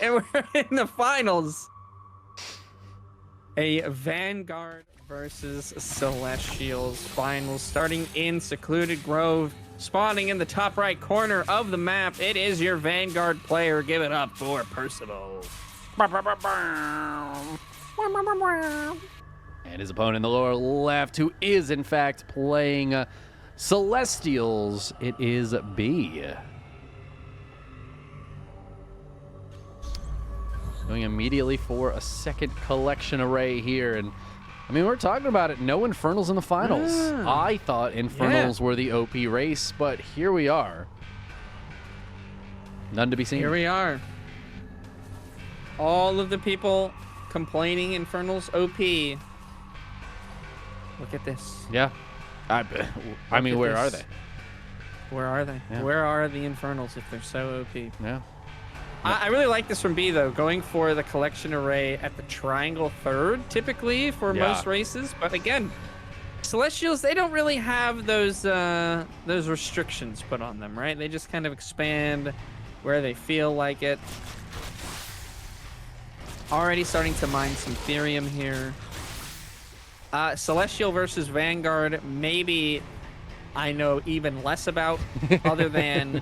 And we're in the finals. A Vanguard versus Celestials finals starting in Secluded Grove. Spawning in the top right corner of the map. It is your Vanguard player. Give it up for Percival. And his opponent in the lower left, who is in fact playing Celestials, it is B. Going immediately for a second collection array here. And I mean, we're talking about it. No Infernals in the finals. Yeah. I thought Infernals were the OP race, but here we are. None to be seen. Here we are. All of the people complaining Infernals OP. Look at this. Yeah. I mean, where are they? Where are they? Yeah. Where are the Infernals if they're so OP? Yeah. I really like this from B, though, going for the collection array at the triangle third, typically, for most races. But again, Celestials, they don't really have those restrictions put on them, right? They just kind of expand where they feel like it. Already starting to mine some Therium here. Celestial versus Vanguard, maybe I know even less about, other than...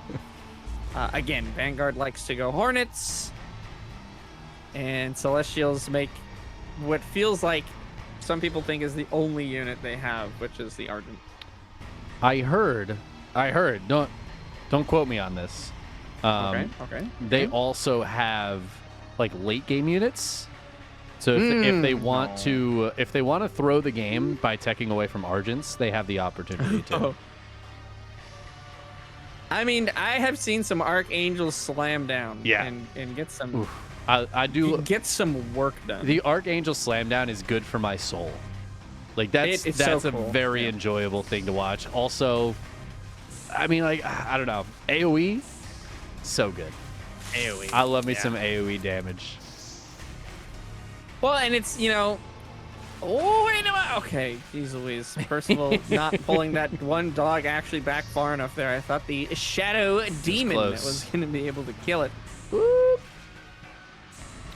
again, Vanguard likes to go Hornets, and Celestials make what feels like some people think is the only unit they have, which is the Argent. I heard. Don't quote me on this. Okay. They also have like late game units. So if they want to throw the game by teching away from Argents, they have the opportunity to. I mean, I have seen some Archangels slam down and get some I do get some work done. The Archangel slam down is good for my soul. Like that's so a cool. very enjoyable thing to watch. Also, I mean, like, I don't know, AoE, so good. AoE. I love me some AoE damage. Well, and it's, you know, oh, wait a minute. Okay, geez Louise. Percival not pulling that one dog actually back far enough there. I thought the Shadow Demon was going to be able to kill it. Whoop.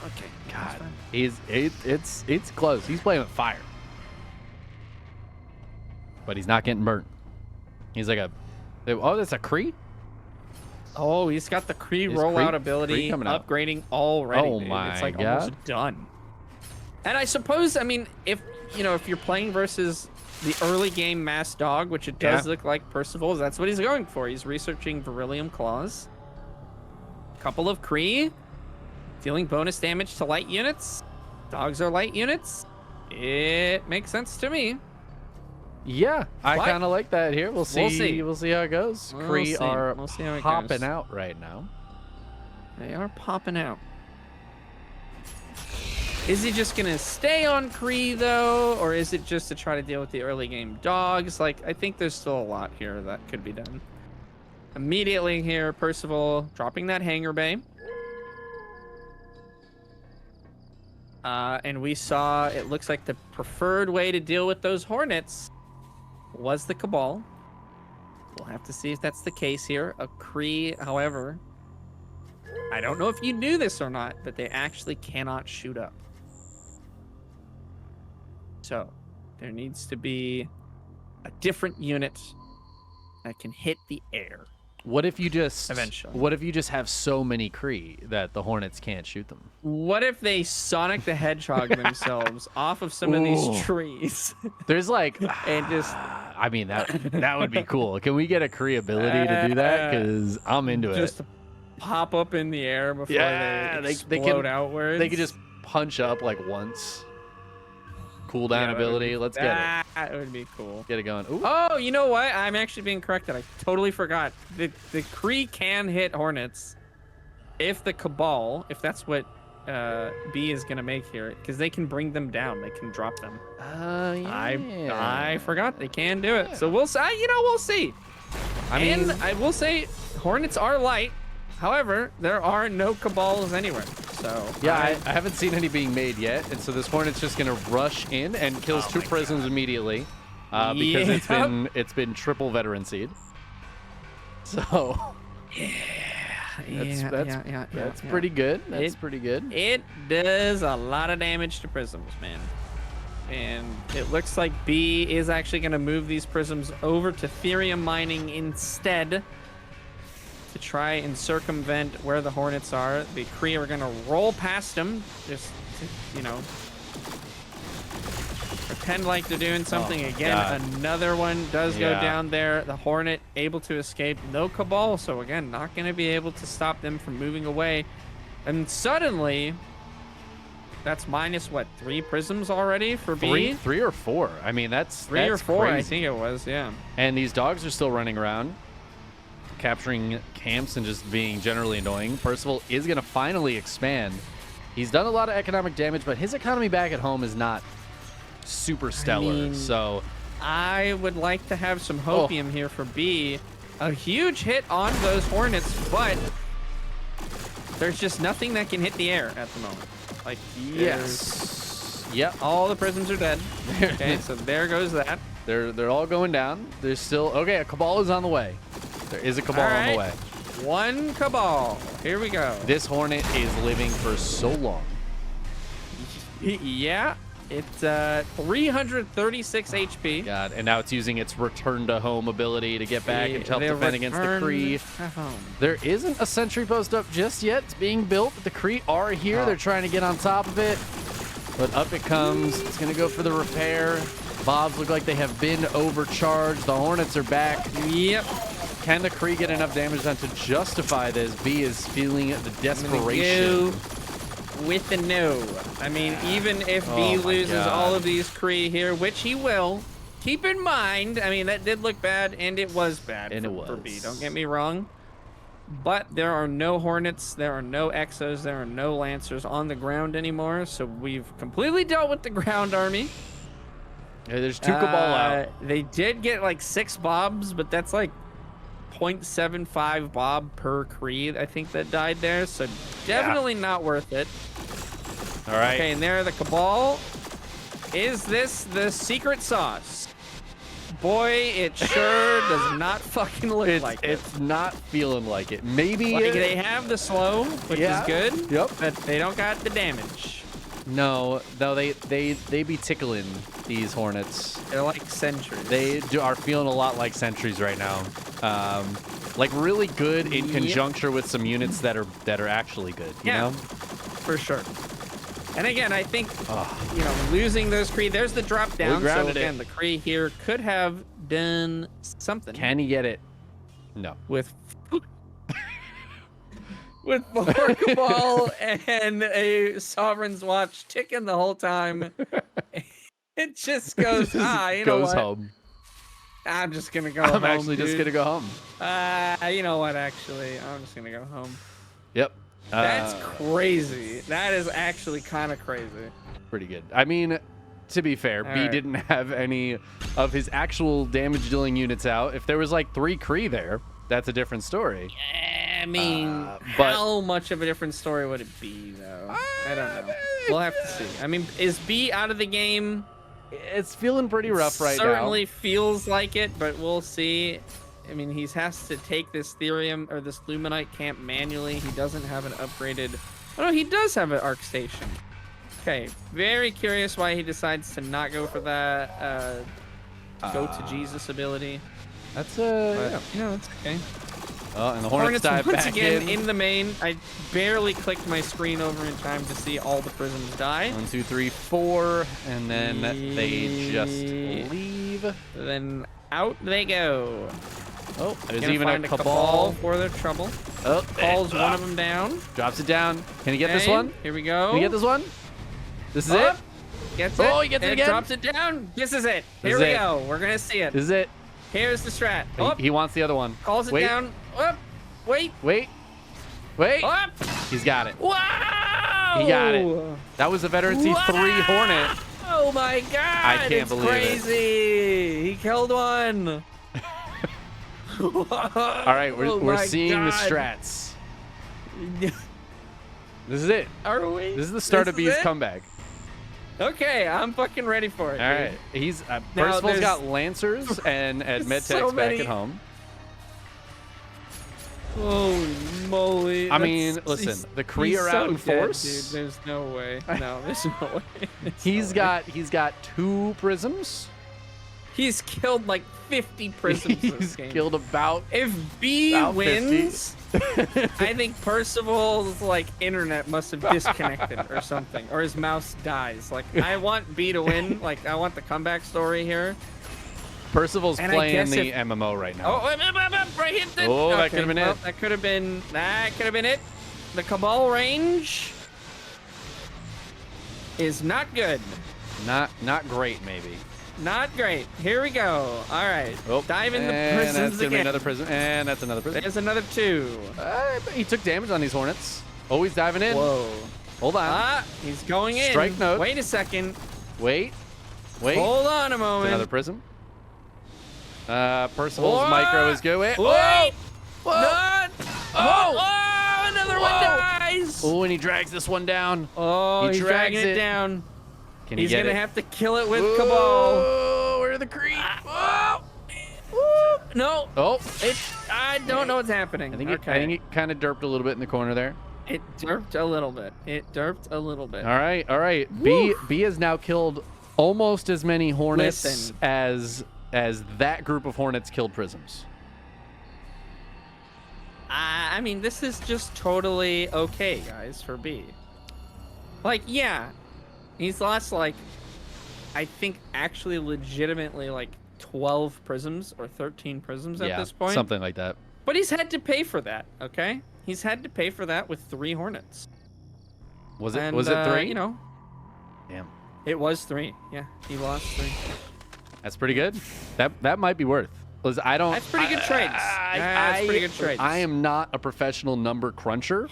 Okay. God, it's close. He's playing with fire. But he's not getting burnt. He's like that's a Kree? Oh, he's got the Kree rollout ability upgrading already. Oh dude. my It's like God. almost done. And I suppose, I mean, if you're playing versus the early game Mass Dog, which it does look like Percival, that's what he's going for. He's researching Beryllium Claws. Couple of Kree, dealing bonus damage to light units. Dogs are light units. It makes sense to me. Yeah, I kind of like that here. We'll see. We'll see how it goes. Kree are popping out right now. They are popping out. Is he just going to stay on Kree, though? Or is it just to try to deal with the early game dogs? Like, I think there's still a lot here that could be done. Immediately here, Percival dropping that hangar bay. And we saw, it looks like the preferred way to deal with those Hornets was the Cabal. We'll have to see if that's the case here. A Kree, however, I don't know if you knew this or not, but they actually cannot shoot up. So there needs to be a different unit that can hit the air. What if you just eventually? What if you just have so many Kree that the Hornets can't shoot them? What if they Sonic the Hedgehog themselves off of some of these trees? There's like, and just. I mean, that would be cool. Can we get a Kree ability to do that? Because I'm into it. Just to pop up in the air before they explode outwards. They could just punch up like once. Cooldown ability. Let's get it. That would be cool. Get it going. Ooh. Oh, you know what? I'm actually being corrected. I totally forgot. The Kree can hit Hornets if the Cabal, if that's what B is going to make here, because they can bring them down. They can drop them. Yeah. I forgot they can do it. So we'll see. We'll see. And I will say Hornets are light. However, there are no Cabals anywhere. So yeah, I haven't seen any being made yet, and so this Hornet's just gonna rush in and kills two prisms immediately, because it's been triple veteran seed. So That's pretty good. That's pretty good. It does a lot of damage to prisms, man. And it looks like B is actually going to move these prisms over to Therium mining instead to try and circumvent where the Hornets are. The Kree are going to roll past them, just to, you know, pretend like they're doing something. Again, God. another one does go down there. The Hornet able to escape. No Cabal, so again, not going to be able to stop them from moving away. And suddenly, that's minus, what, 3 prisms already for B? Three or 4. I mean, that's 3 or 4, crazy. I think it was, yeah. And these dogs are still running around, capturing camps and just being generally annoying. Percival is going to finally expand. He's done a lot of economic damage, but his economy back at home is not super stellar. I mean, so I would like to have some hopium here for B. A huge hit on those Hornets, but there's just nothing that can hit the air at the moment. Like, yes. Yep. All the prisms are dead. Okay, so there goes that. They're all going down. There's still okay. A Cabal is on the way. There is a Cabal on the way. 1 Cabal. Here we go. This Hornet is living for so long. Yeah. It's 336 HP. God, and now it's using its return to home ability to get back and help defend against the Kree. There isn't a sentry post up just yet. It's being built, but the Kree are here. They're trying to get on top of it, but up it comes. It's going to go for the repair. Bobs look like they have been overcharged. The Hornets are back. Yep. Can the Kree get enough damage done to justify this? B is feeling the desperation. With the no. I mean, even if B loses all of these Kree here, which he will, keep in mind, I mean, that did look bad, and it was bad for B. Don't get me wrong. But there are no Hornets, there are no Exos, there are no Lancers on the ground anymore, so we've completely dealt with the ground army. Yeah, there's 2 Cabal out. They did get like 6 Bobs, but that's like 0.75 Bob per Kree, I think, that died there, so definitely not worth it. All right. Okay, and there the Cabal. Is this the secret sauce? Boy, it sure does not fucking look like it. It's not feeling like it. Maybe like they have the slow, which is good. Yep. But they don't got the damage. No, they be tickling these Hornets. They're like sentries. They are feeling a lot like sentries right now. Like really good in conjuncture with some units that are actually good. You know, for sure. And again, I think you know, losing those Kree. There's the drop down. So again, the Kree here could have done something. Can he get it? No. With 4 Cabal and a Sovereign's Watch ticking the whole time. It just goes, you know what? Home. I'm just going to go home, I'm actually just going to go home. You know what, actually? I'm just going to go home. Yep. That's crazy. That is actually kind of crazy. Pretty good. I mean, to be fair, B didn't have any of his actual damage-dealing units out. If there was like 3 Kree there, that's a different story. I mean, how much of a different story would it be, though? I don't know. We'll have to see. I mean, is B out of the game? It's feeling pretty rough right now. Certainly feels like it, but we'll see. I mean, he has to take this Therium or this Luminite camp manually. He doesn't have an upgraded... Oh, no, he does have an Arc Station. Okay, very curious why he decides to not go for that go to Jesus ability. That's yeah, it's okay. Oh, and the Hornets dive once back again in the main. I barely clicked my screen over in time to see all the prisms die. 1, 2, 3, 4, and then they just leave. Then out they go. Oh, there's Gonna even find a Cabal for their trouble. Oh, Cabal's one of them down. Drops it down. Can he get this one? Here we go. Can he get this one? This is it. Gets it. Oh, he gets it again. Drops it down. This is it. Here we go. We're gonna see it. This is it. Here's the strat. He wants the other one. Calls it down. Up. Wait. Up. He's got it. Wow. He got it. That was a Veteran C3 Hornet. Oh my God. I can't believe it. He killed one. All right, we're seeing the strats. This is it. Are we? This is the start of B's comeback. Okay, I'm fucking ready for it. All right, he's Percival's got Lancers and Medtech's back at home. Oh moly. I mean, listen, the Kree are out in force. Dude. There's no way. No, there's no way. He's got 2 prisms. He's killed like 50 prisms. He's killed about. If B about wins, I think Percival's like internet must have disconnected or something, or his mouse dies. Like I want B to win. Like I want the comeback story here. Percival's playing the MMO right now. Right hit the. Oh, that could have been it. That could have been it. The Cabal range is not good. Not great, maybe. Not great. Here we go. All right. Oh, dive in the prisons again. Another prison, and that's another prison. There's another 2. He took damage on these Hornets. Oh, he's diving in. Whoa. Hold on. He's going in. Strike note. Wait a second. Wait. Hold on a moment. Another prism. Percival's micro is good. Wait. Whoa. Whoa. Oh, another one dies. Oh, and he drags this one down. Oh, he's dragging it down. He's going to have to kill it with Cabal. Oh, where are the Kree? No. Oh. I don't know what's happening. I think it kind of derped a little bit in the corner there. It derped a little bit. All right. B has now killed almost as many Hornets as that group of Hornets killed prisms. I mean, this is just totally okay, guys, for B. Like, yeah. He's lost, like, I think actually legitimately, like, 12 prisms or 13 prisms at this point. Something like that. But he's had to pay for that, okay? He's had to pay for that with 3 Hornets. Was it 3? You know. Damn. It was 3. Yeah, he lost 3. That's pretty good. That might be worth. That's pretty good trades. That's pretty good trades. I am not a professional number cruncher,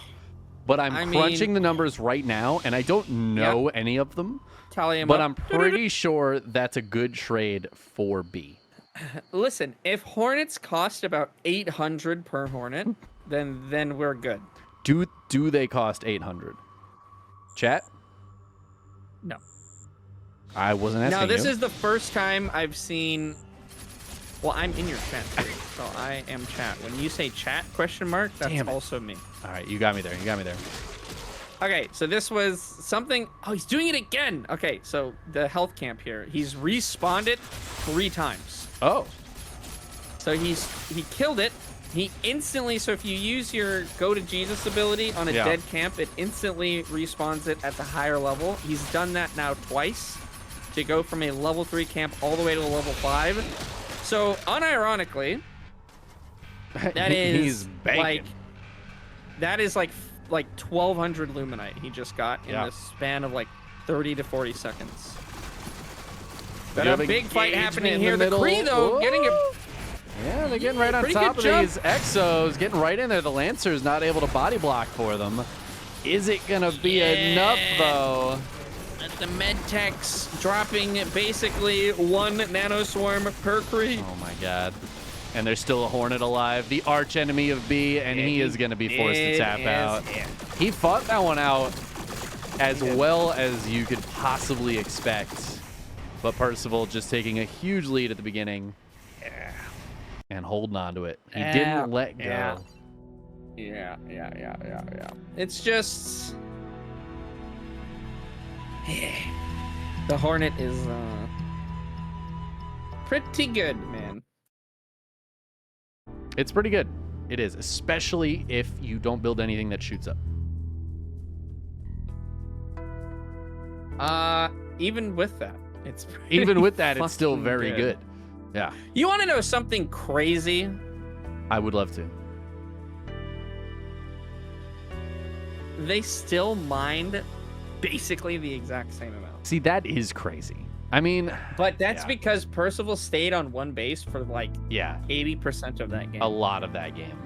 but I'm crunching the numbers right now, and I don't know any of them. Tally them but up. I'm pretty sure that's a good trade for B. Listen, if Hornets cost about 800 per Hornet, then we're good. Do they cost 800? Chat? No. I wasn't asking. Now this is the first time I've seen. Well, I'm in your chat, too, so I am chat. When you say chat ? That's also me. All right, you got me there. Okay, so this was something. Oh, he's doing it again. Okay, so the health camp here. He's respawned it 3 times. Oh. So he killed it. He instantly. So if you use your Go to Jesus ability on a dead camp, it instantly respawns it at the higher level. He's done that now twice to go from a level 3 camp all the way to a level 5. So unironically, that is like 1,200 Luminite he just got in the span of like 30 to 40 seconds. Got a big fight happening here. The Kree though getting it. Yeah, they're getting right on top of these Exos, getting right in there. The Lancer's not able to body block for them. Is it gonna be enough though? The med techs dropping basically 1 nanoswarm per Kree. Oh my god. And there's still a Hornet alive, the arch enemy of B, and he is going to be forced to tap out. He fought that one out as well as you could possibly expect. But Percival just taking a huge lead at the beginning and holding on to it. He didn't let go. Yeah. It's just... The Hornet is pretty good, man. It's pretty good. It is, especially if you don't build anything that shoots up. Even with that, it's still very good. Yeah. You want to know something crazy? I would love to. They still mined basically the exact same amount. See, that is crazy. I mean, but that's because Percival stayed on one base for like 80% of that game. A lot of that game.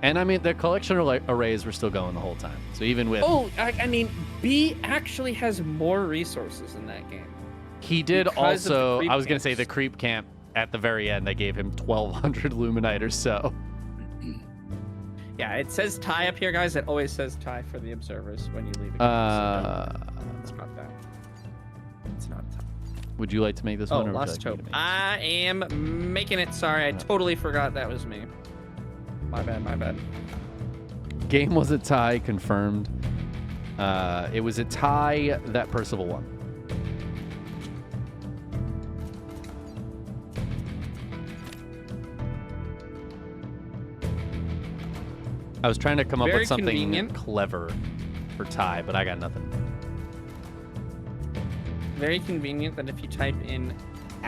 And I mean, the collection arrays were still going the whole time. So even with... Oh, I mean, B actually has more resources in that game. He did also... I was going to say the creep camp at the very end, they gave him 1,200 Luminite or so. Yeah, it says tie up here, guys. It always says tie for the observers when you leave a game. It's not that. It's not tie. Would you like to make this one? Oh, Lost Hope. I am making it. Sorry, I totally forgot that was me. My bad. game was a tie, confirmed. It was a tie that Percival won. I was trying to come up with something clever for tie, but I got nothing. Very convenient that if you type in @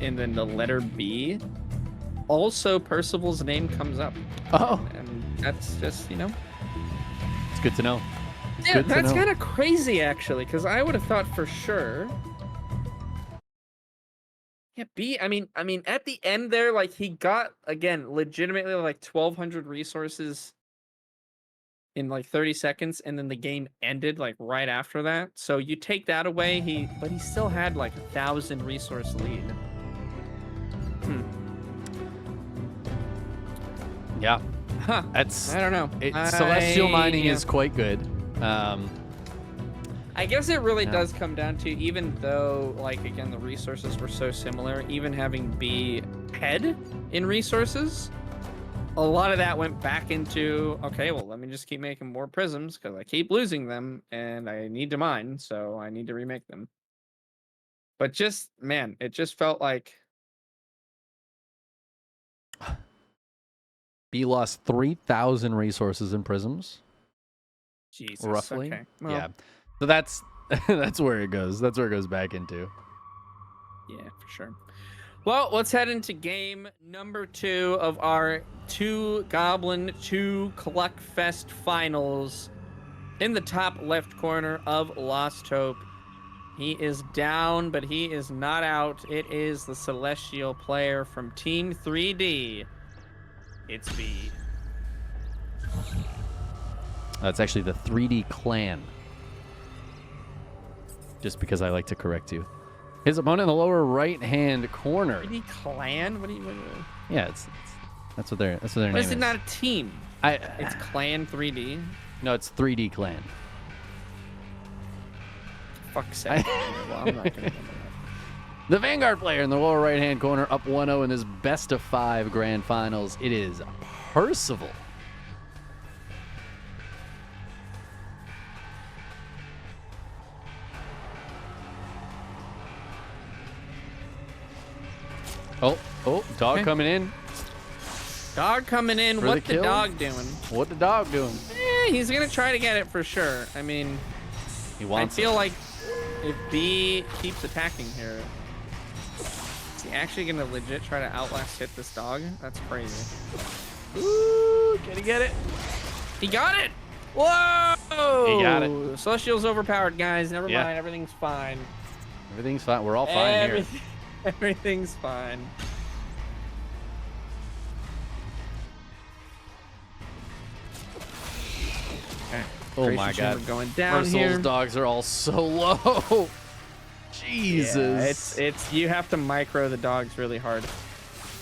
and then the letter B, also Percival's name comes up. Oh. And that's just, you know. It's good to know. Yeah, that's kind of crazy, actually, because I would have thought for sure. Yeah, B. I mean, at the end there, like he got again, legitimately like 1,200 resources in like 30 seconds, and then the game ended like right after that. So you take that away, but he still had like 1,000 resource lead. Yeah. Huh. That's. I don't know. Celestial mining is quite good. I guess it really does come down to, even though, like, again, the resources were so similar, even having B head in resources, a lot of that went back into, okay, well, let me just keep making more prisms because I keep losing them and I need to mine, so I need to remake them. But just, man, it just felt like... B lost 3,000 resources in prisms. Jesus. Roughly. Okay. Well, yeah. So that's that's where it goes. That's where it goes back into. Yeah, for sure. Well, let's head into game number 2 of our 2 Goblin, 2 Cluckfest finals. In the top left corner of Lost Hope. He is down, but he is not out. It is the Celestial player from Team 3D. It's B. It's actually the 3D clan. Just because I like to correct you. His opponent in the lower right-hand corner. 3D clan? What do you? Yeah, that's what their name is. Why is it not a team? It's Clan 3D. No, it's 3D clan. Fuck's sake. Well, I'm not gonna. The Vanguard player in the lower right-hand corner, up 1-0 in this best-of-5 grand finals. It is Percival. Oh, dog coming in. Dog coming in. What the dog doing? What the dog doing? He's gonna try to get it for sure. I mean, he wants. I feel like if B keeps attacking here, is he actually gonna legit try to outlast hit this dog? That's crazy. Ooh, can he get it? He got it. Whoa! He got it. Celestial's overpowered, guys. Never mind. Everything's fine. Everything's fine. We're all fine here. Everything's fine. Okay. Oh my God! Going down Percival's here. dogs are all so low. Jesus. Yeah, it's you have to micro the dogs really hard.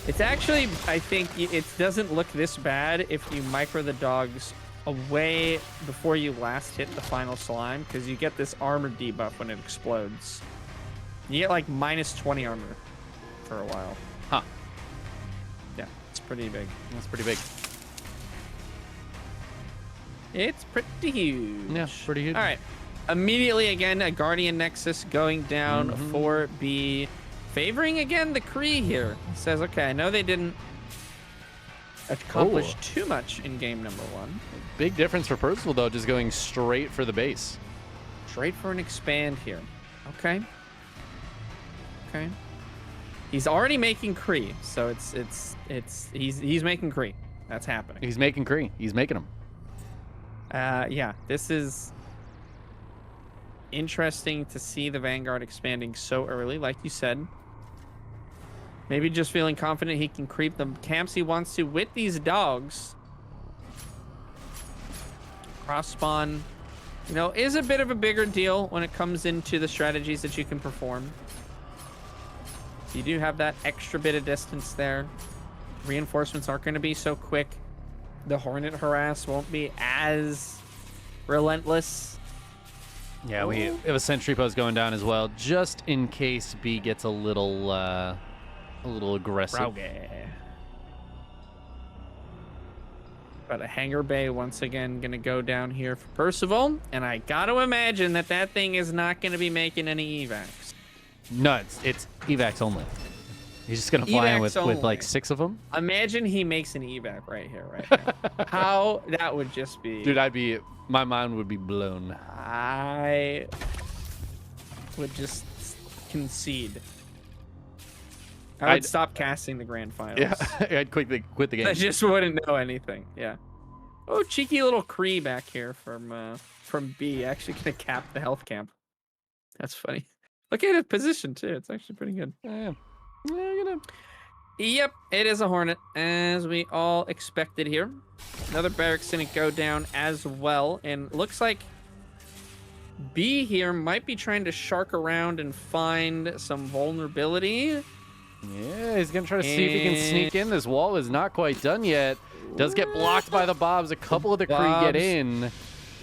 It's actually, I think it doesn't look this bad if you micro the dogs away before you last hit the final slime, because you get this armor debuff when it explodes. You get like -20 armor for a while. Huh. Yeah, it's pretty big. That's pretty big. It's pretty huge. Yeah, pretty huge. All right. Immediately, again, a Guardian Nexus going down for B. Favoring, again, the Kree here. Says, okay, I know they didn't accomplish too much in game number 1. Big difference for Percival, though, just going straight for the base. Straight for an expand here. Okay. Okay. He's already making Kree, so he's making Kree. That's happening. He's making Kree. He's making them. Yeah, this is interesting to see the Vanguard expanding so early, like you said. Maybe just feeling confident he can creep the camps he wants to with these dogs. Cross spawn, you know, is a bit of a bigger deal when it comes into the strategies that you can perform. You do have that extra bit of distance there. Reinforcements aren't going to be so quick. The Hornet harass won't be as relentless. Yeah, we have a sentry post going down as well, just in case B gets a little aggressive. But a hangar bay once again gonna go down here for Percival, and I gotta imagine that that thing is not gonna be making any evacs. No, it's evacs only. He's just gonna fly in with like 6 of them. Imagine he makes an evac right here, right now. How that would just be. Dude, my mind would be blown. I would just concede. I'd stop casting the grand finals. Yeah, I'd quickly quit the game. I just wouldn't know anything. Yeah. Oh, cheeky little Cree back here from B. Actually gonna cap the health camp. That's funny. Look at his position too. It's actually pretty good. Yeah. Yep, it is a Hornet, as we all expected here. Another barracks gonna go down as well, and looks like B here might be trying to shark around and find some vulnerability. Yeah, he's gonna try to see if he can sneak in. This wall is not quite done yet. Does get blocked by the Bobs. A couple of the Kree get in.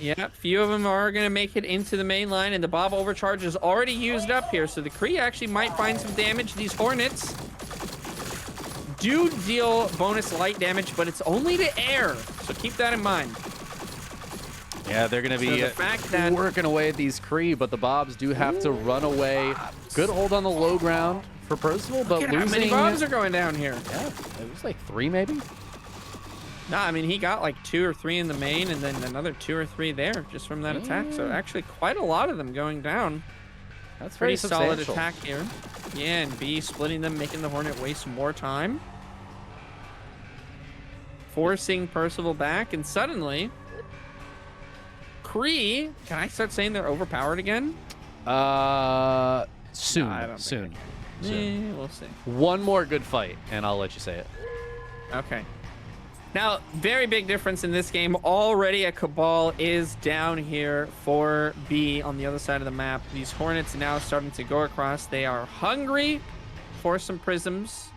Yeah, a few of them are going to make it into the main line, and the Bob overcharge is already used up here, so the Kree actually might find some damage. These Hornets do deal bonus light damage, but it's only to air, so keep that in mind. Yeah, they're going to be working away at these Kree, but the Bobs do have to run away. Good hold on the low ground for Percival, but losing... How many Bobs are going down here? Yeah, it was like 3 maybe? No, I mean, he got like 2 or 3 in the main and then another 2 or 3 there just from that attack. So actually quite a lot of them going down. That's pretty solid attack here. Yeah, and B splitting them, making the Hornet waste more time. Forcing Percival back, and suddenly... Kree, can I start saying they're overpowered again? Soon. No, soon. We'll see. One more good fight, and I'll let you say it. Okay. Now, very big difference in this game. Already a Cabal is down here for B on the other side of the map. These Hornets now starting to go across. They are hungry for some prisms.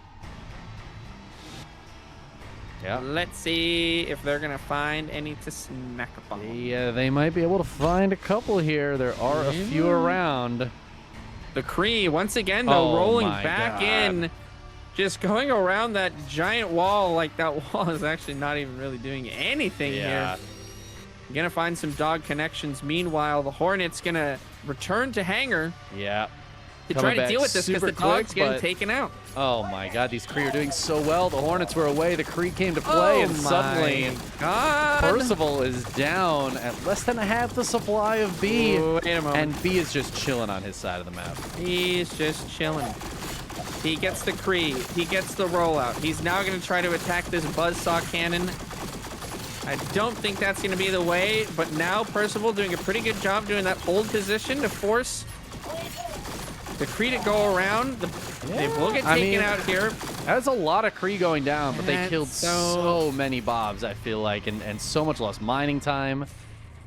Yeah. Let's see if they're going to find any to smack upon. Yeah, they might be able to find a couple here. There are a few around. The Kree, once again, though, rolling back in. Just going around that giant wall, like that wall is actually not even really doing anything here. You're gonna find some dog connections. Meanwhile, the Hornet's gonna return to hangar. Yeah. To try to deal with this because the dog's getting taken out. Oh my God, these Kree are doing so well. The Hornets were away. The Kree came to play, and suddenly Percival is down at less than half the supply of B. Wait a moment. And B is just chilling on his side of the map. He's just chilling. He gets the Kree. He gets the rollout. He's now going to try to attack this buzzsaw cannon. I don't think that's going to be the way, but now Percival doing a pretty good job doing that hold position to force the Kree to go around. They will get taken out here. That's a lot of Kree going down, but they killed so many Bobs, I feel like, and so much lost mining time.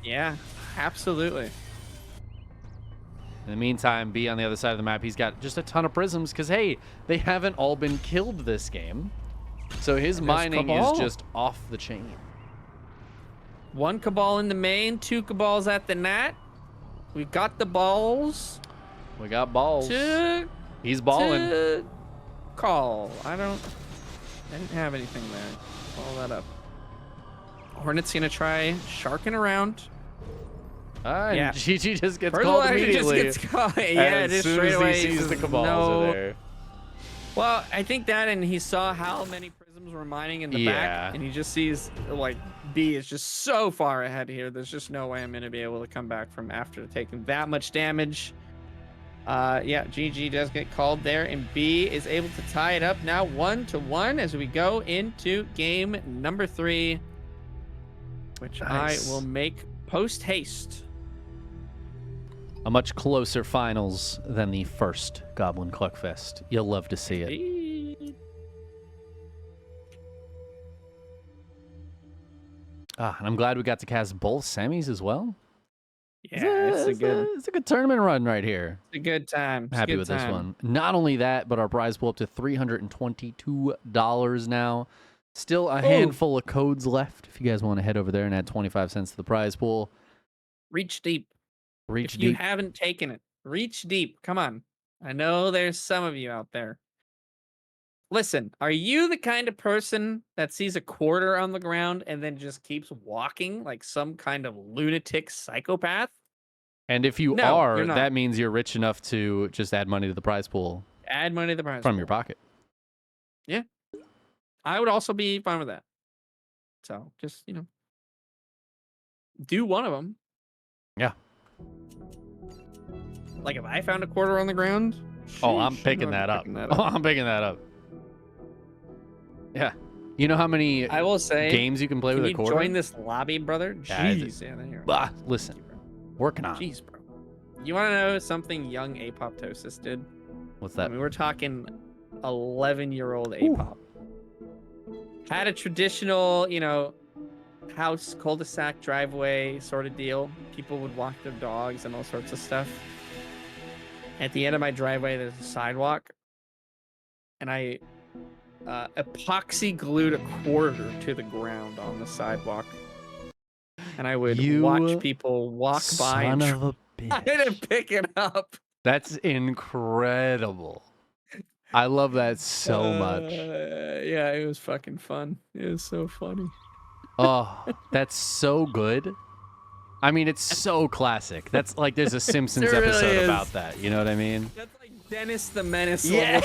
Yeah, absolutely. In the meantime, B on the other side of the map, he's got just a ton of prisms because, hey, they haven't all been killed this game. So his mining is just off the chain. 1 Cabal in the main, 2 Cabals at the net. We've got the balls. We got balls. He's balling. To call. I didn't have anything there. Follow that up. Hornet's going to try sharking around. Yeah. GG just gets called immediately. Just gets called. Yeah, just straight away. He sees the Cabals are there. Well, I think that, and he saw how many prisms were mining in the back, and he just sees, like, B is just so far ahead here. There's just no way I'm going to be able to come back from after taking that much damage. Yeah, GG does get called there, and B is able to tie it up now 1-1 as we go into game number 3, which I will make post-haste. A much closer finals than the first Goblin Cluckfest. You'll love to see it. And I'm glad we got to cast both semis as well. Yeah, it's a good tournament run right here. It's a good time. Happy with this one. Not only that, but our prize pool up to $322 now. Still a handful of codes left if you guys want to head over there and add 25 cents to the prize pool. Reach deep. Reach deep. If you haven't taken it, reach deep. Come on. I know there's some of you out there. Listen, are you the kind of person that sees a quarter on the ground and then just keeps walking like some kind of lunatic psychopath? And if you No, you're are, not. that means you're rich enough to just add money to the prize pool Add money to the prize from pool. your pocket. Yeah. I would also be fine with that. So just, do one of them. Yeah. Like if I found a quarter on the ground. Oh, I'm sheesh, picking that up. Oh, I'm picking that up. Yeah. You know how many I will say, games you can play with a quarter? Join this lobby, brother? Jeez. Yeah, there you go. Listen, working on. Jeez, bro. You want to know something young Apoptosis did? What's that? I mean, we're talking 11-year-old Apop. Had a traditional, house cul-de-sac driveway sort of deal. People would walk their dogs and all sorts of stuff. At the end of my driveway, there's a sidewalk. And I epoxy glued a quarter to the ground on the sidewalk. And I would watch people walk by and try to pick it up. That's incredible. I love that so much. Yeah, it was fucking fun. It was so funny. Oh, that's so good. I mean, it's so classic. That's like there's a Simpsons really episode is. about that. You know what I mean? That's like Dennis the Menace. Yeah.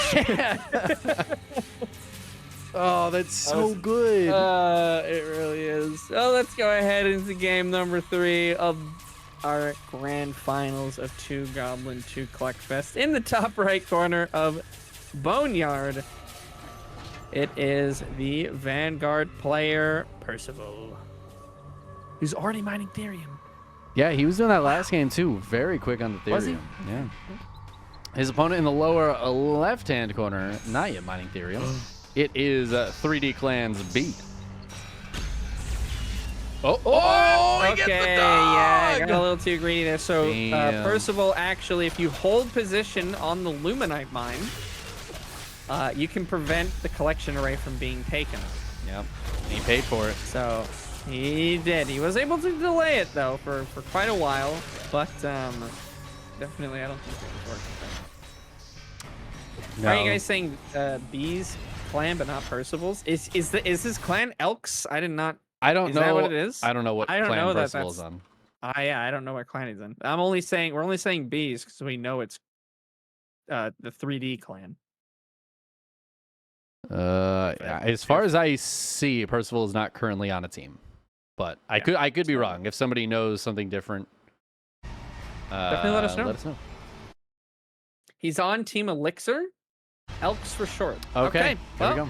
Oh, that's so good. It really is. Oh, let's go ahead into game number 3 of our grand finals of 2 Goblin, 2 Cluckfest. In the top right corner of Boneyard, it is the Vanguard player, Percival, who's already mining Therium. Yeah, he was doing that last game too. Very quick on the Therium. Was he? Yeah. His opponent in the lower left-hand corner, not yet mining Therium. It is 3D Clan's B. Oh, he gets the dog! Yeah, I got a little too greedy there. So, Percival, actually, if you hold position on the Luminite mine, you can prevent the collection array from being taken. Yep, he paid for it. So, he did. He was able to delay it, though, for quite a while. But, definitely, I don't think it was working. No. Are you guys saying B's clan, but not Percival's? Is his clan Elks? I don't know. Is that what it is? I don't know what clan Percival's on. Yeah, I don't know what clan he's in. We're only saying B's because we know it's the 3D clan. As far as I see, Percival is not currently on a team, but I could be wrong. If somebody knows something different, definitely let us know. Let us know. He's on Team Elixir, Elks for short. Okay, there we go.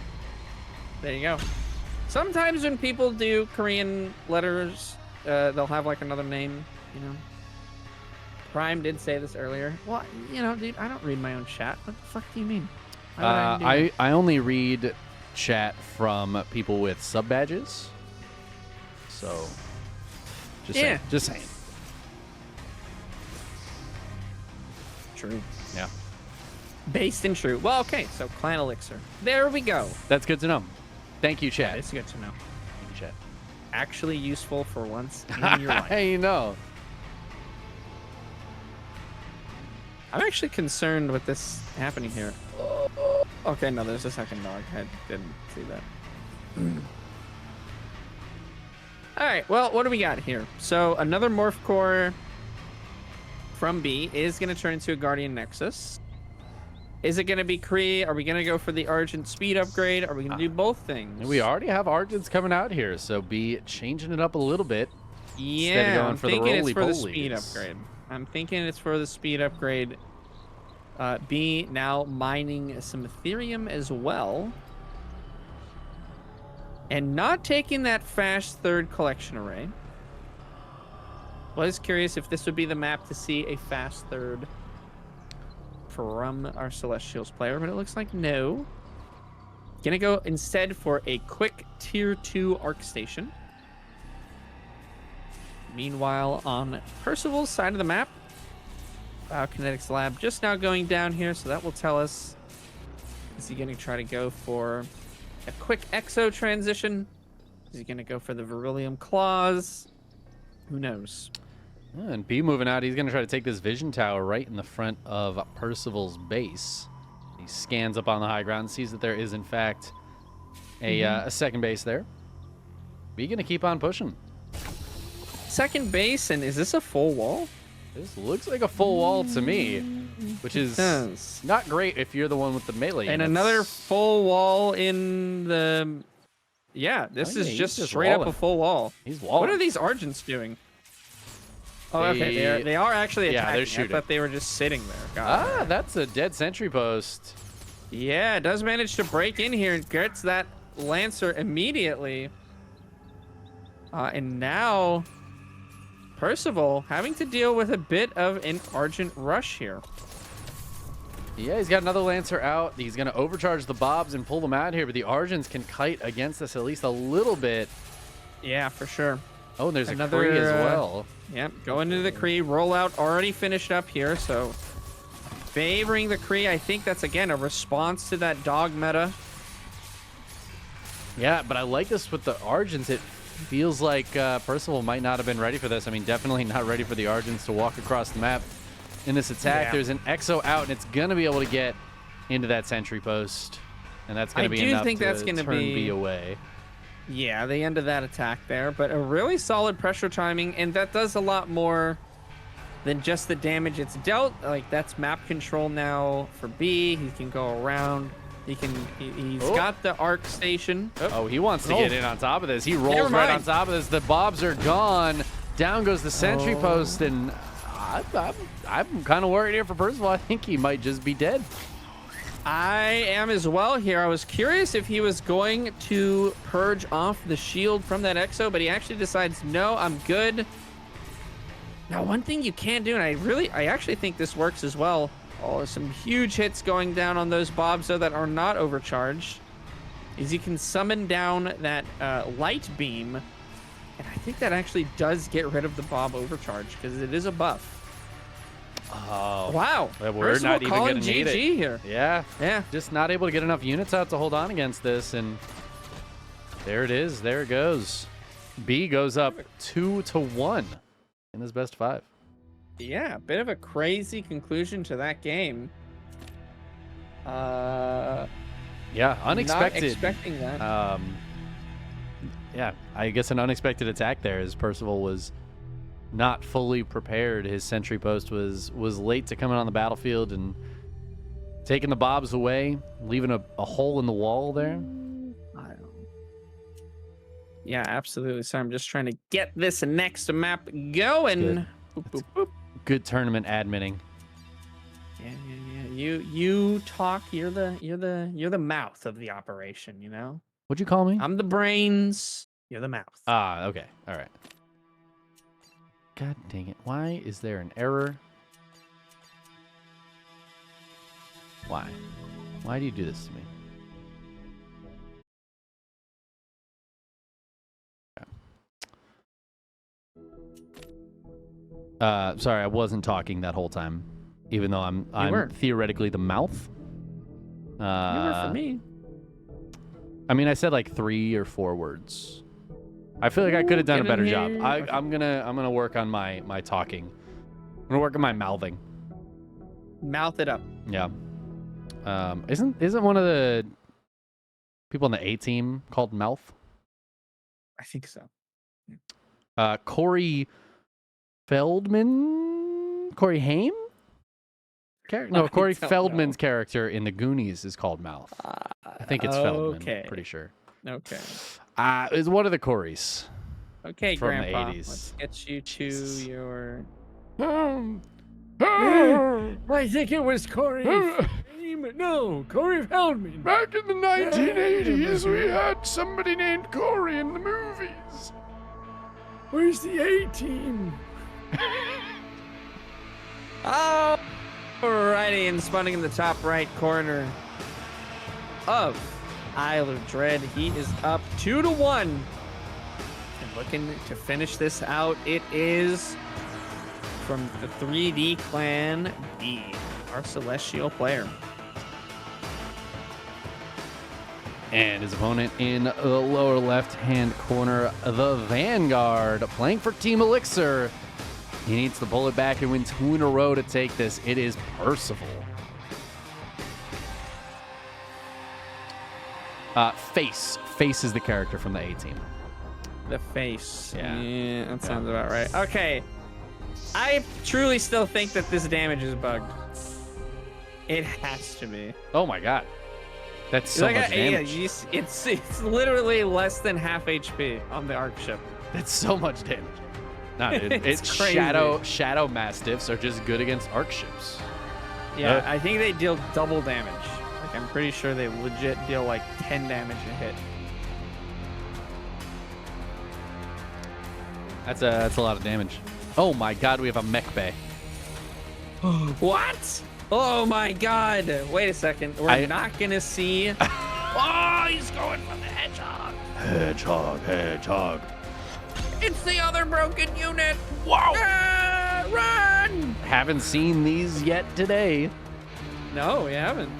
There you go. Sometimes when people do Korean letters, they'll have like another name, Prime did say this earlier. Well, dude, I don't read my own chat. What the fuck do you mean? I only read chat from people with sub badges. So, just saying. True. Yeah. Based in true. Well, okay, so Clan Elixir. There we go. That's good to know. Thank you, chat. It's good to know. Thank you, chat. Actually useful for once in your life. Hey, I'm actually concerned with this happening here. Okay, no, there's a second dog. I didn't see that. All right, well, what do we got here? So another Morph Core from B is going to turn into a Guardian Nexus. Is it going to be Kree? Are we going to go for the Argent speed upgrade? Are we going to do both things? We already have Argents coming out here, so be changing it up a little bit. Yeah, I'm thinking it's for the speed upgrade. I'm thinking it's for the speed upgrade. B now mining some Ethereum as well. And not taking that fast third collection array. Was curious if this would be the map to see a fast third from our Celestials player, but it looks like no. Gonna go instead for a quick tier 2 arc station. Meanwhile, on Percival's side of the map, Biokinetics Lab just now going down here, so that will tell us, is he gonna try to go for a quick exo transition? Is he gonna go for the Beryllium Claws? Who knows? And B moving out, he's going to try to take this vision tower right in the front of Percival's base. He scans up on the high ground, sees that there is, in fact, a second base there. Be going to keep on pushing. Second base, and is this a full wall? This looks like a full wall to me, which is not great if you're the one with the melee. And another full wall in the... Yeah, this is just straight up a full wall. He's walling. What are these Argents doing? Oh, okay, they are actually attacking. Yeah, they're shooting. I thought they were just sitting there. That's a dead sentry post. Yeah, it does manage to break in here and gets that Lancer immediately. And now... Percival having to deal with a bit of an Argent rush here. Yeah, he's got another Lancer out. He's going to overcharge the Bobs and pull them out here, but the Argents can kite against us at least a little bit. Yeah, for sure. Oh, and there's another Kree as well. Yep, going into the Kree. Rollout already finished up here, so favoring the Kree. I think that's, again, a response to that dog meta. Yeah, but I like this with the Argents. It feels like Percival might not have been ready for this. I mean, definitely not ready for the Argents to walk across the map in this attack. Yeah. There's an Exo out, and it's going to be able to get into that sentry post. And that's going to be enough to turn B away. Yeah, the end of that attack there. But a really solid pressure timing, and that does a lot more than just the damage it's dealt. Like, that's map control now for B. He can go around. He's got the arc station. Oh, he wants to get in on top of this. He rolls right on top of this. The Bobs are gone. Down goes the sentry post, and I'm kind of worried here for Percival. I think he might just be dead. I am as well here. I was curious if he was going to purge off the shield from that Exo, but he actually decides, no, I'm good. Now, one thing you can do, and I actually think this works as well. Oh, some huge hits going down on those Bobs, though, that are not overcharged, is you can summon down that light beam, and I think that actually does get rid of the Bob overcharge, because it is a buff. Oh. Wow. We're not even going to need it. Here. Yeah. Yeah. Just not able to get enough units out to hold on against this, and there it is. There it goes. B goes up 2-1 in this best 5. Yeah, a bit of a crazy conclusion to that game. Yeah, unexpected. Not expecting that. Yeah, I guess an unexpected attack there as Percival was not fully prepared. His sentry post was late to come in on the battlefield and taking the Bobs away, leaving a hole in the wall there. Yeah, absolutely. So I'm just trying to get this next map going. Boop, boop, boop. Good tournament adminning. Yeah. You talk. You're the mouth of the operation. You know. What'd you call me? I'm the brains. You're the mouth. Ah, okay. All right. God dang it! Why is there an error? Why? Why do you do this to me? Sorry, I wasn't talking that whole time, even though I'm theoretically the mouth. You were for me. I mean, I said like 3 or 4 words. I feel like I could have done a better job. I'm gonna work on my talking. I'm gonna work on my mouthing. Mouth it up. Yeah. Isn't one of the people on the A team called Mouth? I think so. Corey Feldman? Corey Haim? No, Corey Feldman's character in the Goonies is called Mouth. I think it's Feldman. Pretty sure. Okay. It's one of the Corys. Okay, from Grandpa. the 80s. Let's get you to your... I think it was Corey. No, Corey Feldman. Back in the 1980s, we had somebody named Corey in the movies. Where's the A-team? Oh, alrighty, and spawning in the top right corner of Isle of Dread. He is up 2-1. And looking to finish this out, it is from the 3D Clan B, our Celestial player. And his opponent in the lower left-hand corner, the Vanguard, playing for Team Elixir. He needs to pull it back and win 2 in a row to take this. It is Percival. Face. Face is the character from the A team. The face. Yeah. That sounds about right. Okay. I truly still think that this damage is bugged. It has to be. Oh my god. That's so much damage. Yeah, it's literally less than half HP on the Arc ship. That's so much damage. Nah, dude, It's crazy. Shadow Mastiffs are just good against Arc ships. Yeah, I think they deal double damage. Like, I'm pretty sure they legit deal like 10 damage a hit. That's a lot of damage. Oh my god, we have a mech bay. What? Oh my god. Wait a second. We're not going to see. Oh, he's going for the hedgehog. Hedgehog. It's the other broken unit. Wow. Run. Haven't seen these yet today. No, we haven't.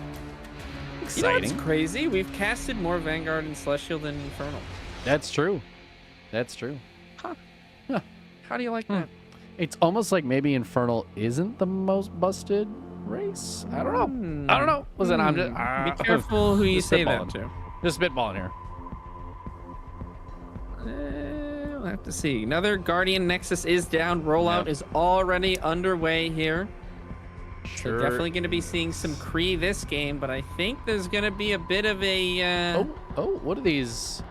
Exciting. You know what's crazy? We've casted more Vanguard and Celestial than Infernal. That's true. Huh. Huh. How do you like that? It's almost like maybe Infernal isn't the most busted race. I don't know. Listen, I'm just be careful who you say that spitballing. to. Just spitballing here. We'll have to see. Another Guardian Nexus is down. Rollout is already underway here. So definitely going to be seeing some Kree this game, but I think there's going to be a bit of a... What are these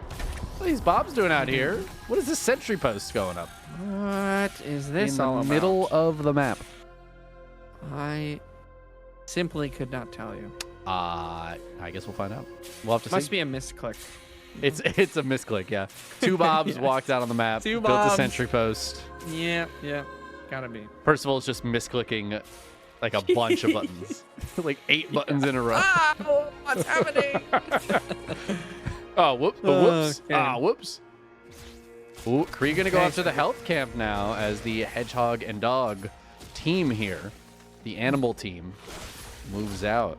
Bobs doing out here? What is this sentry post going up? What is this all about? In the middle of the map. I simply could not tell you. I guess we'll find out. We'll have to see. Must be a misclick. It's a misclick, yeah. Two Bobs Yes. walked out on the map, Two built a Bobs. sentry post. Yeah, gotta be. First of all, it's just misclicking like a bunch of buttons. Like 8 buttons in a row. Oh, what's happening? Whoops. Okay. Whoops. Ooh, Kree gonna go after the health camp now as the hedgehog and dog team here, the animal team, moves out.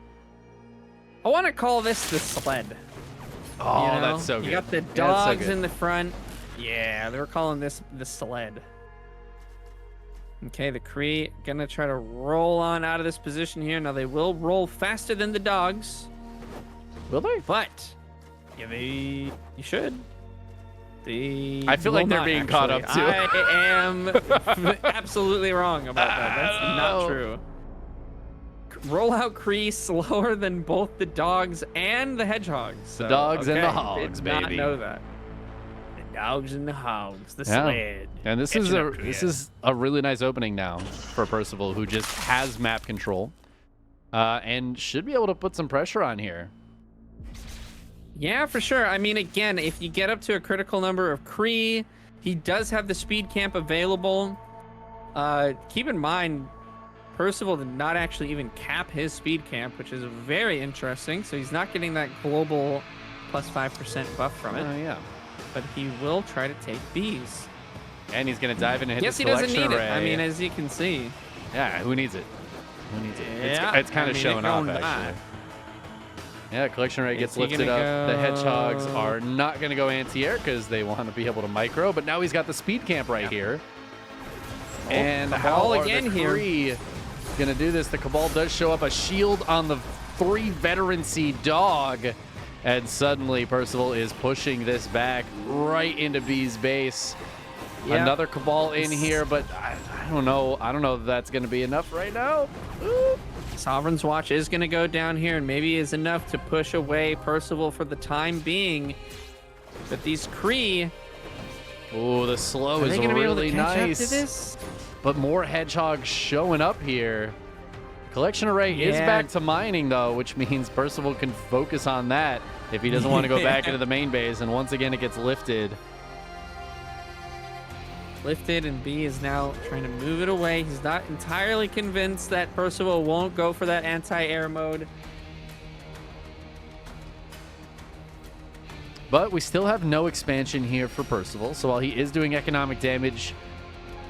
I want to call this the sled. Oh, You know? that's so good. You got the Yeah, that's so dogs good. in the front. Yeah, they were calling this the sled. Okay, the Kree gonna try to roll on out of this position here. Now they will roll faster than the dogs, Will they? but yeah, you should. I feel like will they're not, being caught actually. up, too. I am absolutely wrong about that. That's not true. Rollout Kree slower than both the dogs and the hedgehogs. So, The dogs and the okay, hogs, did not baby. know that. The dogs and the hogs, the Yeah. sled. And this is a really nice opening now for Percival, who just has map control, and should be able to put some pressure on here. Yeah, for sure. I mean, again, if you get up to a critical number of Kree, he does have the speed camp available. Keep in mind, Percival did not actually even cap his speed camp, which is very interesting. So he's not getting that global plus 5% buff from it. Yeah. But he will try to take bees. And he's gonna dive in and hit Yes, the he doesn't collection need array. it. I mean, as you can see. Yeah, who needs it? Who needs it? Yeah, It's kind I of mean, showing it off, don't actually. die. Yeah, collection rate gets Is he lifted gonna up. The hedgehogs go- are not going to go anti-air because they want to be able to micro, but now he's got the speed camp right here. And how Cabal are again the here. Kree going to do this? The Cabal does show up, a shield on the 3 veterancy dog, and suddenly Percival is pushing this back right into B's base. Yep. Another Cabal in here, but I don't know. I don't know if that's going to be enough right now. Ooh. Sovereign's Watch is going to go down here and maybe is enough to push away Percival for the time being. But these Kree, Oh, the slow are is they going to be able to really catch nice. up to this? But more hedgehogs showing up here. Collection array is Yeah. back to mining, though, which means Percival can focus on that if he doesn't want to go back into the main base. And once again, it gets lifted. Lifted, and B is now trying to move it away. He's not entirely convinced that Percival won't go for that anti-air mode. But we still have no expansion here for Percival. So while he is doing economic damage,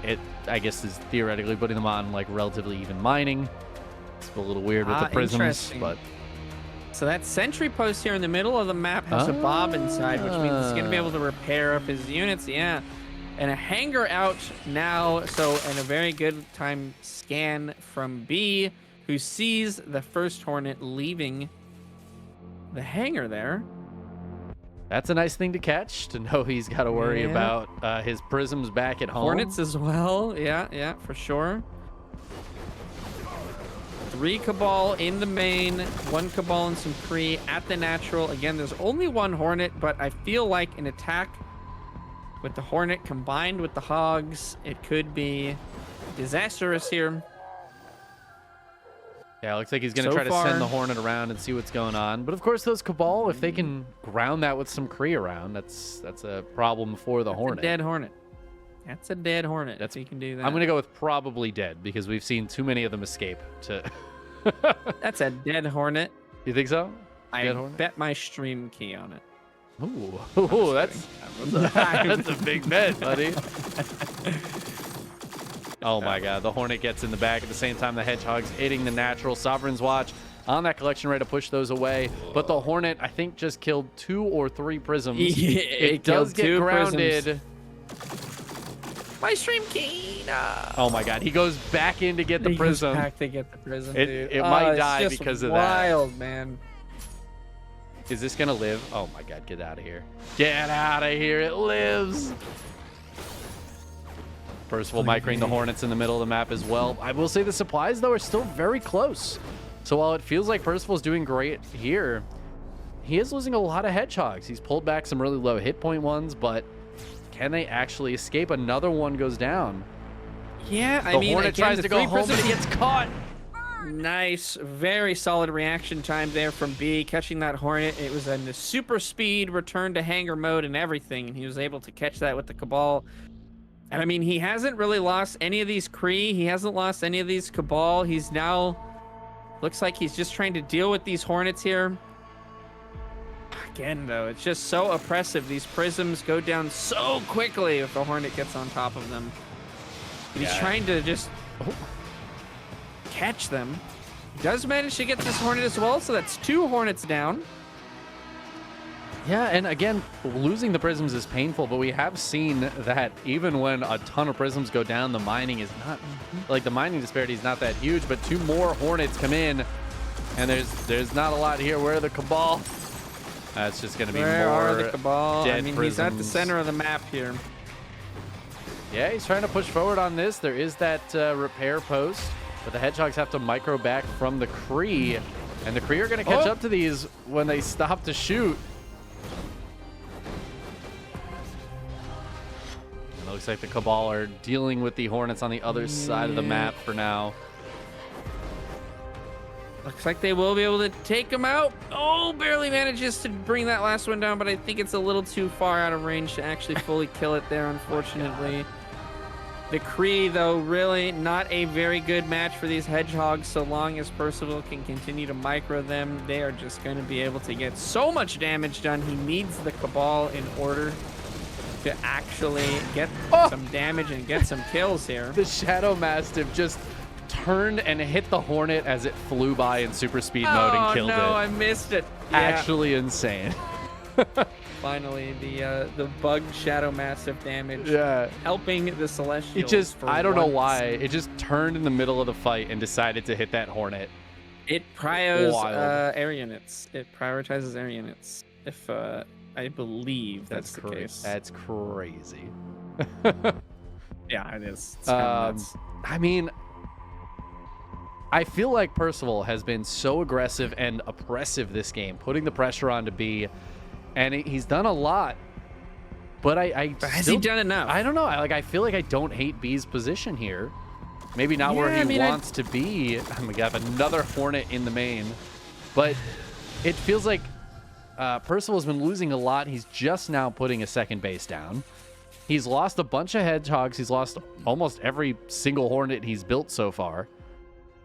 it, I guess, is theoretically putting them on like relatively even mining. It's a little weird with the prisms, Interesting. but So that sentry post here in the middle of the map has a Bob inside, which means he's going to be able to repair up his units. Yeah. And a hanger out now. So, and a very good time scan from B, who sees the first Hornet leaving the hangar there. That's a nice thing to catch, to know he's got to worry about his prisms back at home. Hornets as well. Yeah, for sure. 3 Cabal in the main, 1 Cabal and some Kree at the natural. Again, there's only 1 Hornet, but I feel like an attack with the Hornet combined with the Hogs, it could be disastrous here. Yeah, it looks like he's going to try to send the Hornet around and see what's going on. But of course, those Cabal, if they can ground that with some Kree around, that's a problem for the Hornet. A dead Hornet. That's a dead Hornet. If he can do that. I'm going to go with probably dead because we've seen too many of them escape. That's a dead Hornet. You think so? I bet my stream key on it. Ooh, that's a big bet, buddy. Oh my god, the Hornet gets in the back at the same time the Hedgehog's hitting the natural. Sovereign's Watch on that collection ready to push those away. But the Hornet, I think, just killed 2 or 3 prisms. It does get grounded. My stream key. No. Oh my god, he goes back in to get the prism. Back to get the prism, dude. It might die because of that. Wild, man. Is this gonna live? Oh my god, get out of here. Get out of here, it lives. Percival microing the Hornets in the middle of the map as well. I will say the supplies, though, are still very close. So while it feels like Percival's doing great here, he is losing a lot of Hedgehogs. He's pulled back some really low hit point ones, but can they actually escape? Another one goes down. Yeah, I mean, the Hornet tries to go home, but he gets caught. Nice, very solid reaction time there from B, catching that Hornet. It was in the super speed, return to hangar mode and everything, and he was able to catch that with the Cabal. And I mean, he hasn't really lost any of these Kree. He hasn't lost any of these Cabal. He's now, looks like he's just trying to deal with these Hornets here. Again, though, it's just so oppressive. These prisms go down so quickly if the Hornet gets on top of them. And he's trying to just catch them. He does manage to get this Hornet as well, so that's 2 Hornets down. Yeah, and again, losing the prisms is painful, but we have seen that even when a ton of prisms go down, the mining is not, like, the mining disparity is not that huge, but 2 more Hornets come in, and there's not a lot here. Where are the Cabal? That's just going to be more Where are the Cabal? dead I mean, prisms. he's at the center of the map here. Yeah, he's trying to push forward on this. There is that repair post, but the Hedgehogs have to micro back from the Kree, and the Kree are going to catch up to these when they stop to shoot. It looks like the Cabal are dealing with the Hornets on the other side of the map for now. Looks like they will be able to take him out. Oh, barely manages to bring that last one down, but I think it's a little too far out of range to actually fully kill it there, unfortunately. The Kree, though, really not a very good match for these Hedgehogs. So long as Percival can continue to micro them, they are just going to be able to get so much damage done. He needs the Cabal in order to actually get some damage and get some kills here. The Shadow Mastiff just turned and hit the Hornet as it flew by in super speed mode and killed it. Oh, no, I missed it. Yeah. Actually insane. Finally, the bugged Shadow Mastiff damage. Yeah. Helping the Celestials. It just, I don't know why. It just turned in the middle of the fight and decided to hit that Hornet. It prios air units. It prioritizes air units. If I believe that's the case. That's crazy. Yeah, it is. It's nuts. I mean, I feel like Percival has been so aggressive and oppressive this game, putting the pressure on to B, and he's done a lot. But has he done enough? I don't know. I feel like I don't hate B's position here. Maybe not where he wants to be. We have another Hornet in the main, but it feels like Percival's been losing a lot. He's just now putting a second base down. He's lost a bunch of Hedgehogs. He's lost almost every single Hornet he's built so far.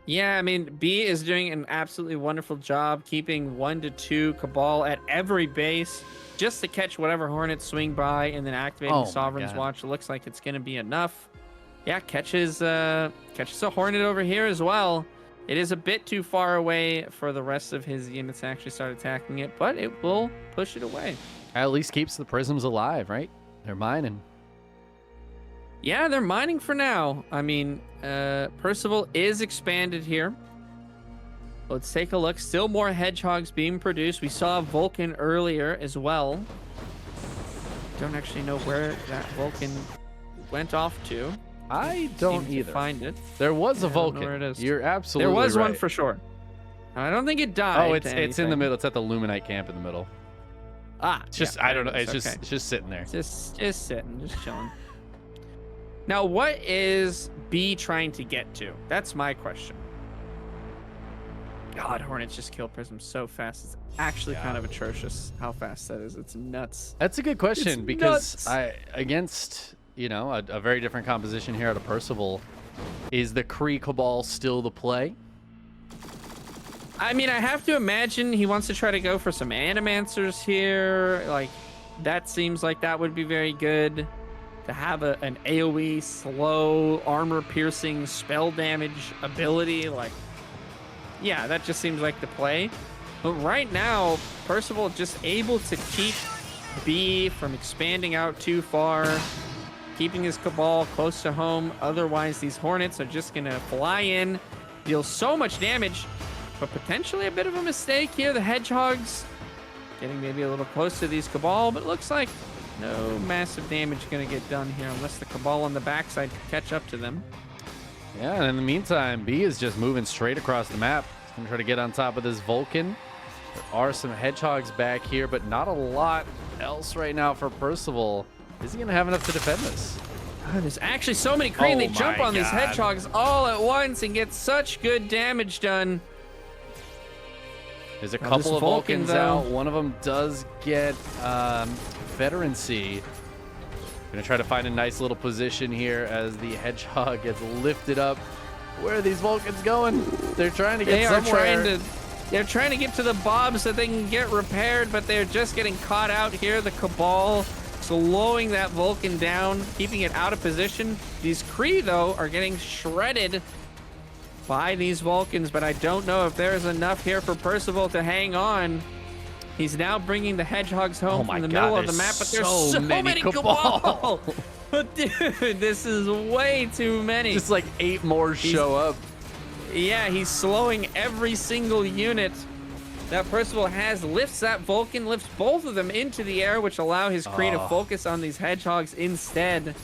Yeah, I mean, B is doing an absolutely wonderful job keeping 1 to 2 Cabal at every base just to catch whatever Hornets swing by and then activating Sovereign's Watch. It looks like it's going to be enough. Yeah, catches a Hornet over here as well. It is a bit too far away for the rest of his units to actually start attacking it, but it will push it away. At least keeps the prisms alive, right? They're mining. Yeah, they're mining for now. I mean, Percival is expanded here. Let's take a look. Still more Hedgehogs being produced. We saw Vulcan earlier as well. don't actually know where that Vulcan went off to. I don't Seem to either. find it. There was a I don't know Vulcan. where it is. You're absolutely There was right. one for sure. I don't think it died. Oh, to it's in the anything. middle. It's at the Luminite camp in the middle. Ah, It's just yeah, I don't know. there It's it is. just Okay. just sitting there. Just sitting, just chilling. Now, what is B trying to get to? That's my question. God, Hornets just kill Prism so fast. It's actually kind of atrocious how fast that is. It's nuts. That's a good question It's because nuts. against a very different composition here out of Percival, is the Kree Cabal still the play? I mean, I have to imagine he wants to try to go for some Animancers here. Like, that seems like that would be very good. To have an AoE slow armor-piercing spell damage ability, like, yeah, that just seems like the play. But right now, Percival just able to keep B from expanding out too far, keeping his Cabal close to home. Otherwise, these Hornets are just going to fly in, deal so much damage, but potentially a bit of a mistake here. The Hedgehogs getting maybe a little close to these Cabal, but it looks like no massive damage going to get done here unless the Cabal on the backside can catch up to them. Yeah, and in the meantime, B is just moving straight across the map. He's going to try to get on top of this Vulcan. There are some Hedgehogs back here, but not a lot else right now for Percival. Is he going to have enough to defend this? Oh, there's actually so many Kree, and they Oh jump my on these God. Hedgehogs all at once and get such good damage done. There's a Now, couple this of Vulcan, Vulcans though- out. One of them does get veterancy. Gonna try to find a nice little position here as the Hedgehog gets lifted up. Where are these Vulcans going? They're trying to get They are somewhere. they're trying to get to the Bob so they can get repaired, but they're just getting caught out here. The Cabal slowing that Vulcan down, keeping it out of position. These Kree, though, are getting shredded by these Vulcans, but I don't know if there's enough here for Percival to hang on. He's now bringing the Hedgehogs home Oh my from the God, middle of the there's map, but there's so so many many Cabal. Cabal. But dude, this is way too many. Just like 8 more show up. Yeah, he's slowing every single unit that Percival has, lifts that Vulcan, lifts both of them into the air, which allow his Kree to focus on these Hedgehogs instead.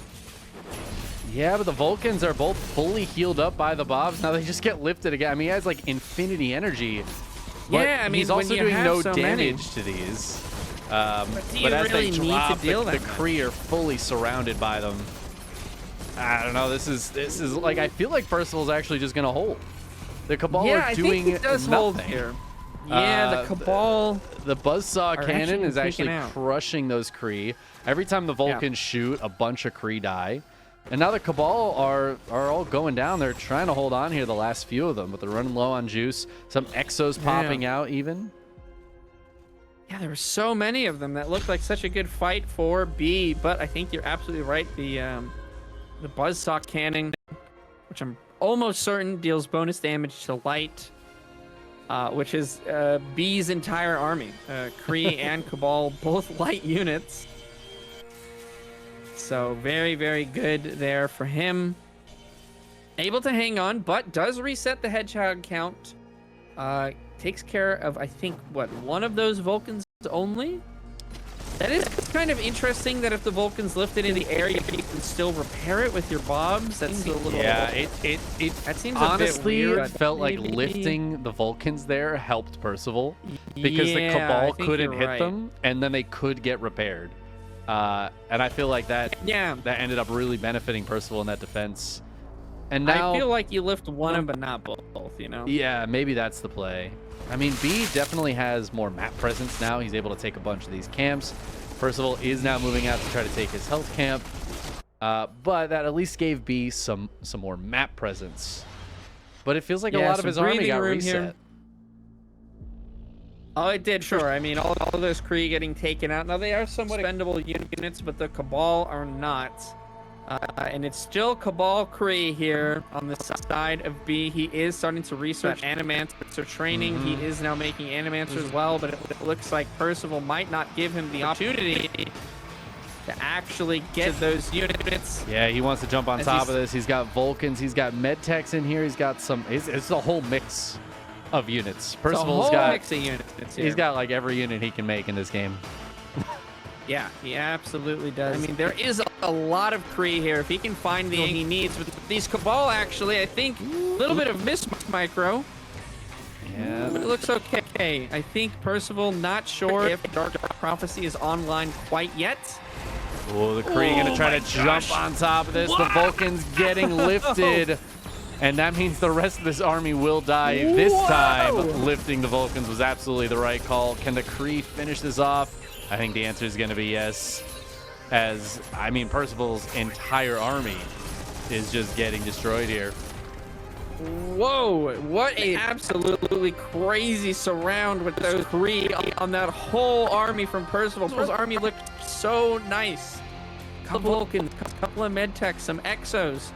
Yeah, but the Vulcans are both fully healed up by the Bobs. Now they just get lifted again. I mean, he has like infinity energy. But Yeah, I mean, he's when also you doing have no so damage many. to these. do you as really they need to drop, deal the that much? Kree are fully surrounded by them. I don't know. This is like, I feel like Percival's actually just gonna hold. The Cabal Yeah, are I doing think he does nothing. hold here. Yeah, the Cabal. The Buzzsaw are cannon actually is actually taken out. crushing those Kree. Every time the Vulcans shoot, a bunch of Kree die. And now the Cabal are all going down. They're trying to hold on here, the last few of them, but they're running low on juice. Some Exos popping out even. Yeah, there were so many of them that looked like such a good fight for B, but I think you're absolutely right. The Buzzsaw cannon, which I'm almost certain deals bonus damage to light, which is B's entire army. Kree and Cabal, both light units. So very, very good there for him. Able to hang on, but does reset the Hedgehog count. Takes care of, I think, what, one of those Vulcans only? That is kind of interesting that if the Vulcan's lifted in the air, you can still repair it with your Bobs. That seems a little... Yeah, it That seems honestly a bit weird. felt like Maybe- lifting the Vulcans there helped Percival because the Yeah, Cabal I think couldn't you're hit right. them and then they could get repaired. And I feel like that ended up really benefiting Percival in that defense. And now I feel like you lift one of them, but not both, you know? yeah, maybe that's the play. I mean, B definitely has more map presence now. He's able to take a bunch of these camps. Percival is now moving out to try to take his health camp. But that at least gave B some more map presence. But it feels like a Yeah, lot of some his army breathing got room here. reset. Oh, it did, sure. I mean, all of those Kree getting taken out. Now, they are somewhat expendable units, but the Cabal are not. And it's still Cabal Kree here on the side of B. He is starting to research Animancer training. He is now making Animancers as well, but it looks like Percival might not give him the opportunity to actually get to those units. Yeah, he wants to jump on As top he's- of this. He's got Vulcans. He's got Medtechs in here. He's got some... It's a whole mix of units. It's a Percival's whole got... mix of units here. He's got like every unit he can make in this game. Yeah, he absolutely does. I mean, there is a lot of Kree here. If he can find the he needs with these Cabal, actually, I think a little bit of miss micro. Yeah. But it looks okay. I think Percival, not sure if Dark Prophecy is online quite yet. Oh, the Kree gonna try to jump on top of this. The Vulcan's getting lifted. And that means the rest of this army will die this time. Lifting the Vulcans was absolutely the right call. Can the Kree finish this off? I think the answer is going to be yes. As, I mean, Percival's entire army is just getting destroyed here. Whoa, what a absolutely crazy surround with those Kree on that whole army from Percival. Percival's army looked so nice. Couple Vulcans, couple of medtechs, some exos.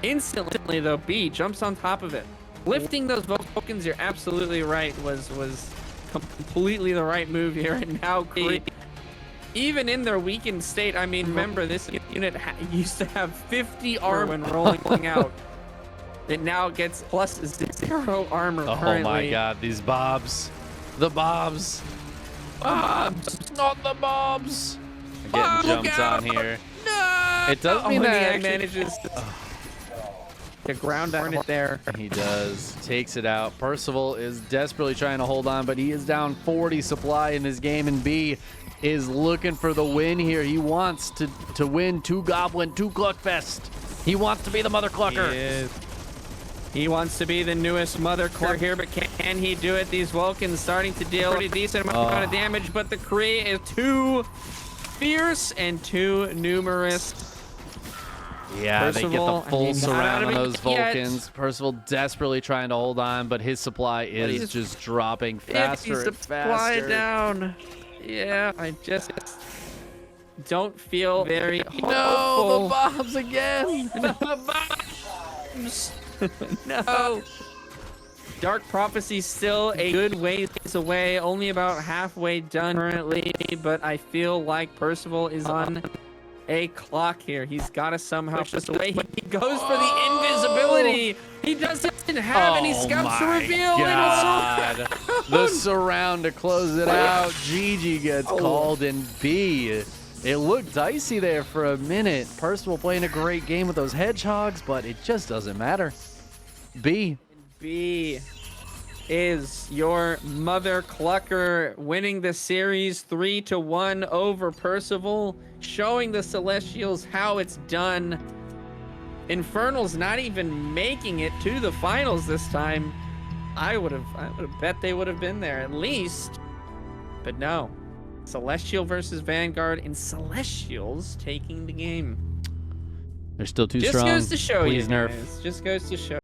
Instantly, though, B jumps on top of it. Lifting those Vulcans, you're absolutely right, was completely the right move here. And now Kree, even in their weakened state, I mean, remember, this unit used to have 50 armor when rolling out. It now gets plus 0 armor currently. Oh my god, these bobs. The bobs. Bobs, not the bobs. Getting jumped on here. No! It does mean that he manages to ground down it there. He does. Takes it out. Percival is desperately trying to hold on, but he is down 40 supply in this game, and B is looking for the win here. He wants to win 2 Goblin, 2 Cluckfest. He wants to be the Mother Clucker. He wants to be the newest Mother Clucker here, but can he do it? These Vulcans starting to deal a pretty decent amount of damage, but the Kree is too fierce and too numerous. Yeah, Percival, they get the full surround on those yet. Vulcans. Percival desperately trying to hold on, but his supply is just dropping faster and faster. Down. Yeah, I just don't feel very hopeful. No, the bombs again. The bombs. No. Dark Prophecy still a good ways away, only about halfway done currently, but I feel like Percival is on a clock here. He's got to somehow push this away. He goes for the invisibility. He doesn't have any scouts to reveal. God. The surround to close it out. Gigi gets called in B. It looked dicey there for a minute. Percival playing a great game with those hedgehogs, but it just doesn't matter. B is your Mother Clucker winning the series 3-1 over Percival, showing the Celestials how it's done. Infernal's not even making it to the finals this time. I would have bet they would have been there at least, but no. Celestial versus Vanguard, and Celestials taking the game. They're still too just strong. Just goes to show Please you, nerf. guys. Just goes to show